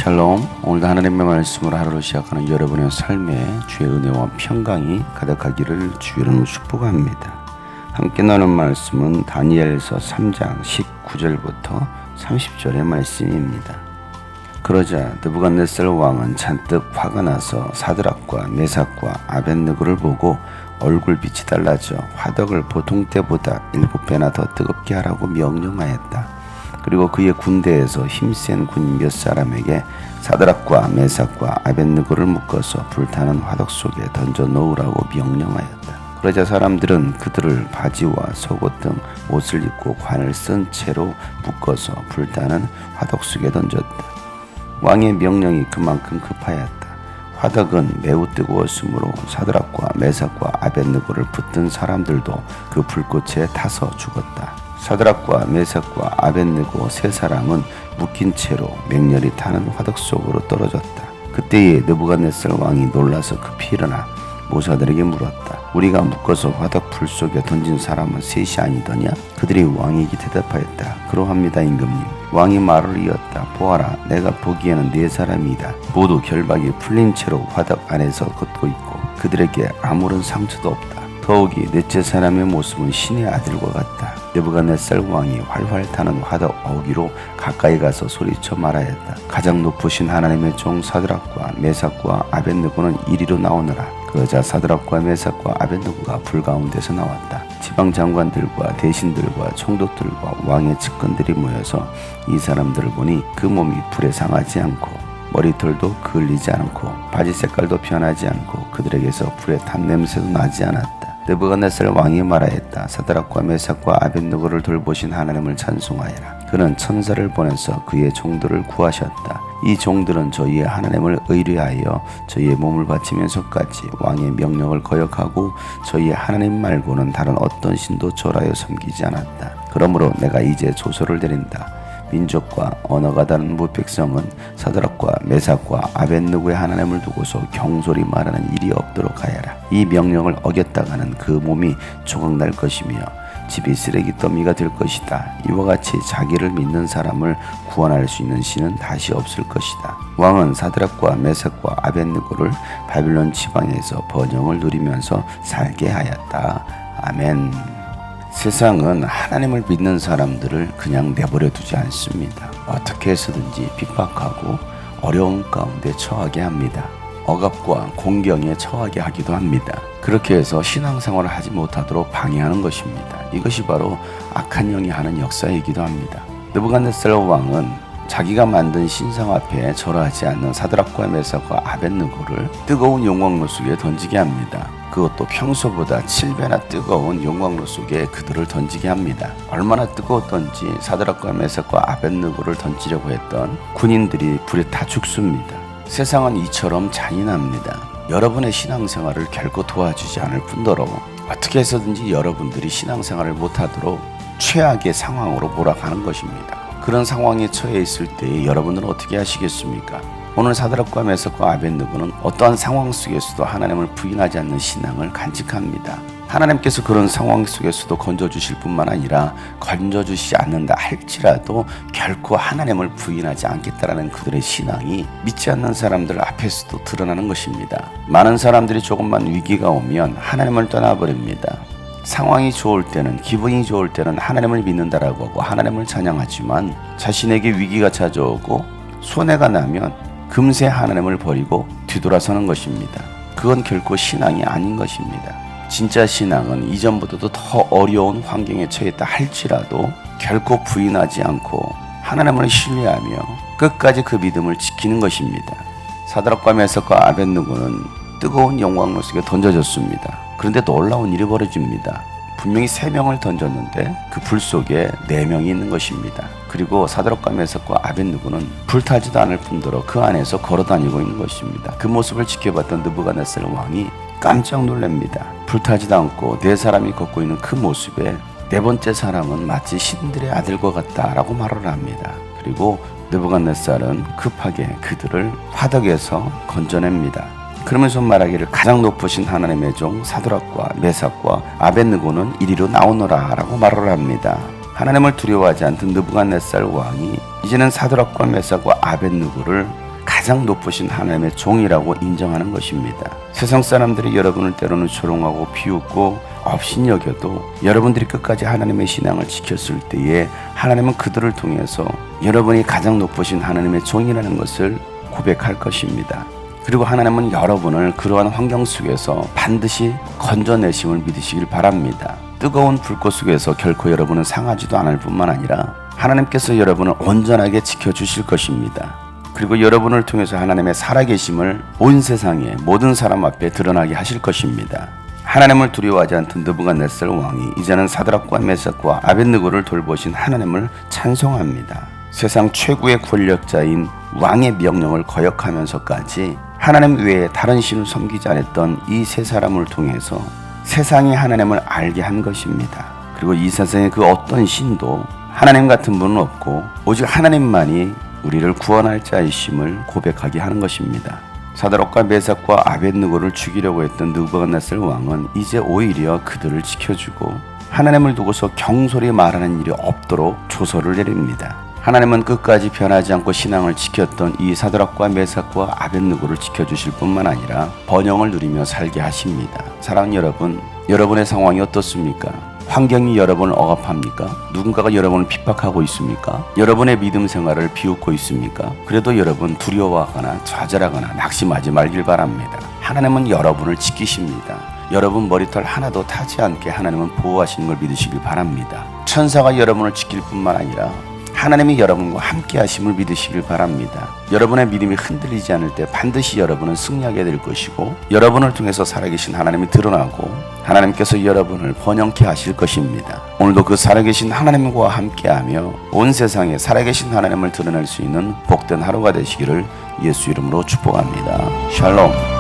샬롬. 오늘도 하나님의 말씀으로 하루를 시작하는 여러분의 삶에 주의 은혜와 평강이 가득하기를 주의 이름으로 축복합니다. 함께 나눈 말씀은 다니엘서 3장 19절부터 30절의 말씀입니다. 그러자 느부갓네살 왕은 잔뜩 화가 나서 사드락과 메삭과 아벳느고를 보고 얼굴빛이 달라져 화덕을 보통 때보다 7배나 더 뜨겁게 하라고 명령하였다. 그리고 그의 군대에서 힘센 군인 몇 사람에게 사드락과 메삭과 아벳느고를 묶어서 불타는 화덕 속에 던져 놓으라고 명령하였다. 그러자 사람들은 그들을 바지와 속옷 등 옷을 입고 관을 쓴 채로 묶어서 불타는 화덕 속에 던졌다. 왕의 명령이 그만큼 급하였다. 화덕은 매우 뜨거웠으므로 사드락과 메삭과 아벳느고를 붙든 사람들도 그 불꽃에 타서 죽었다. 사드락과 메삭과 아벳느고 세 사람은 묶인 채로 맹렬히 타는 화덕 속으로 떨어졌다. 그때에 느부갓네살 왕이 놀라서 급히 일어나 모사들에게 물었다. 우리가 묶어서 화덕 불 속에 던진 사람은 셋이 아니더냐? 그들이 왕에게 대답하였다. 그러합니다, 임금님. 왕이 말을 이었다. 보아라, 내가 보기에는 네 사람이다. 모두 결박이 풀린 채로 화덕 안에서 걷고 있고 그들에게 아무런 상처도 없다. 더욱이 넷째 사람의 모습은 신의 아들과 같다. 느부갓네살 왕이 활활 타는 화덕 어귀로 가까이 가서 소리쳐 말하였다. 가장 높으신 하나님의 종 사드락과 메삭과 아벳느고는 이리로 나오너라. 그러자 사드락과 메삭과 아벳느고가 불 가운데서 나왔다. 지방 장관들과 대신들과 총독들과 왕의 측근들이 모여서 이 사람들을 보니 그 몸이 불에 상하지 않고 머리털도 그을리지 않고 바지 색깔도 변하지 않고 그들에게서 불의 탄 냄새도 나지 않았다. 느부갓네살 왕이 말하였다. 사드락과 메삭과 아벳느고를 돌보신 하나님을 찬송하여라. 그는 천사를 보내서 그의 종들을 구하셨다. 이 종들은 저희의 하나님을 의뢰하여 저희의 몸을 바치면서까지 왕의 명령을 거역하고 저희의 하나님 말고는 다른 어떤 신도 절하여 섬기지 않았다. 그러므로 내가 이제 조서를 드린다. 민족과 언어가 다른 무백성은 사드락과 메삭과 아벳느고의 하나님을 두고서 경솔히 말하는 일이 없도록 하여라. 이 명령을 어겼다가는 그 몸이 조각날 것이며 집이 쓰레기 더미가 될 것이다. 이와 같이 자기를 믿는 사람을 구원할 수 있는 신은 다시 없을 것이다. 왕은 사드락과 메삭과 아벳느고를 바빌론 지방에서 번영을 누리면서 살게 하였다. 아멘. 세상은 하나님을 믿는 사람들을 그냥 내버려 두지 않습니다. 어떻게 해서든지 핍박하고 어려운 가운데 처하게 합니다. 억압과 공경에 처하게 하기도 합니다. 그렇게 해서 신앙생활을 하지 못하도록 방해하는 것입니다. 이것이 바로 악한 영이 하는 역사이기도 합니다. 느부갓네살 왕은 자기가 만든 신상 앞에 절하지 않는 사드락과 메삭과 아벳느고를 뜨거운 용광로 속에 던지게 합니다. 그것도 평소보다 7배나 뜨거운 용광로 속에 그들을 던지게 합니다. 얼마나 뜨거웠던지 사드락과 메삭과 아벳느고를 던지려고 했던 군인들이 불에 다 죽습니다. 세상은 이처럼 잔인합니다. 여러분의 신앙생활을 결코 도와주지 않을 뿐더러 어떻게 해서든지 여러분들이 신앙생활을 못하도록 최악의 상황으로 몰아가는 것입니다. 그런 상황에 처해 있을 때 여러분들은 어떻게 하시겠습니까? 오늘 사드락과 메삭과 아벳느고는 어떠한 상황 속에서도 하나님을 부인하지 않는 신앙을 간직합니다. 하나님께서 그런 상황 속에서도 건져주실 뿐만 아니라 건져주시지 않는다 할지라도 결코 하나님을 부인하지 않겠다라는 그들의 신앙이 믿지 않는 사람들 앞에서도 드러나는 것입니다. 많은 사람들이 조금만 위기가 오면 하나님을 떠나버립니다. 상황이 좋을 때는, 기분이 좋을 때는 하나님을 믿는다라고 하고 하나님을 찬양하지만 자신에게 위기가 찾아오고 손해가 나면 금세 하나님을 버리고 뒤돌아서는 것입니다. 그건 결코 신앙이 아닌 것입니다. 진짜 신앙은 이전보다도 더 어려운 환경에 처했다 할지라도 결코 부인하지 않고 하나님을 신뢰하며 끝까지 그 믿음을 지키는 것입니다. 사드락과 메삭과 아벳느고는 뜨거운 용광로 속에 던져졌습니다. 그런데 놀라운 일이 벌어집니다. 분명히 3명을 던졌는데 그 불 속에 4명이 있는 것입니다. 그리고 사드락과 메삭과 아벳느고는 불타지도 않을 뿐더러 그 안에서 걸어다니고 있는 것입니다. 그 모습을 지켜봤던 느부갓네살 왕이 깜짝 놀랍니다. 불타지도 않고 4사람이 걷고 있는 그 모습에 4번째 사람은 마치 신들의 아들과 같다라고 말을 합니다. 그리고 느부갓네살은 급하게 그들을 화덕에서 건져냅니다. 그러면서 말하기를 가장 높으신 하나님의 종 사드락과 메삭과 아벳느고는 이리로 나오너라 라고 말을 합니다. 하나님을 두려워하지 않던 느부갓네살 왕이 이제는 사드락과 메삭과 아벳느고를 가장 높으신 하나님의 종이라고 인정하는 것입니다. 세상 사람들이 여러분을 때로는 조롱하고 비웃고 업신여겨도 여러분들이 끝까지 하나님의 신앙을 지켰을 때에 하나님은 그들을 통해서 여러분이 가장 높으신 하나님의 종이라는 것을 고백할 것입니다. 그리고 하나님은 여러분을 그러한 환경 속에서 반드시 건져내심을 믿으시길 바랍니다. 뜨거운 불꽃 속에서 결코 여러분은 상하지도 않을 뿐만 아니라 하나님께서 여러분을 온전하게 지켜주실 것입니다. 그리고 여러분을 통해서 하나님의 살아계심을 온 세상의 모든 사람 앞에 드러나게 하실 것입니다. 하나님을 두려워하지 않던 느부갓네살 왕이 이제는 사드락과 메삭과 아벳느고를 돌보신 하나님을 찬송합니다. 세상 최고의 권력자인 왕의 명령을 거역하면서까지 하나님 외에 다른 신을 섬기지 않았던 이 세 사람을 통해서 세상이 하나님을 알게 한 것입니다. 그리고 이 세상에 그 어떤 신도 하나님 같은 분은 없고 오직 하나님만이 우리를 구원할 자이심을 고백하게 하는 것입니다. 사드락과 메삭과 아벳느고를 죽이려고 했던 느부갓네살 왕은 이제 오히려 그들을 지켜주고 하나님을 두고서 경솔히 말하는 일이 없도록 조서를 내립니다. 하나님은 끝까지 변하지 않고 신앙을 지켰던 이 사드락과 메삭과 아벳느고를 지켜주실 뿐만 아니라 번영을 누리며 살게 하십니다. 사랑하는 여러분, 여러분의 상황이 어떻습니까? 환경이 여러분을 억압합니까? 누군가가 여러분을 핍박하고 있습니까? 여러분의 믿음 생활을 비웃고 있습니까? 그래도 여러분 두려워하거나 좌절하거나 낙심하지 말길 바랍니다. 하나님은 여러분을 지키십니다. 여러분 머리털 하나도 타지 않게 하나님은 보호하시는 걸 믿으시길 바랍니다. 천사가 여러분을 지킬 뿐만 아니라 하나님이 여러분과 함께 하심을 믿으시길 바랍니다. 여러분의 믿음이 흔들리지 않을 때 반드시 여러분은 승리하게 될 것이고 여러분을 통해서 살아계신 하나님이 드러나고 하나님께서 여러분을 번영케 하실 것입니다. 오늘도 그 살아계신 하나님과 함께하며 온 세상에 살아계신 하나님을 드러낼 수 있는 복된 하루가 되시기를 예수 이름으로 축복합니다. 샬롬.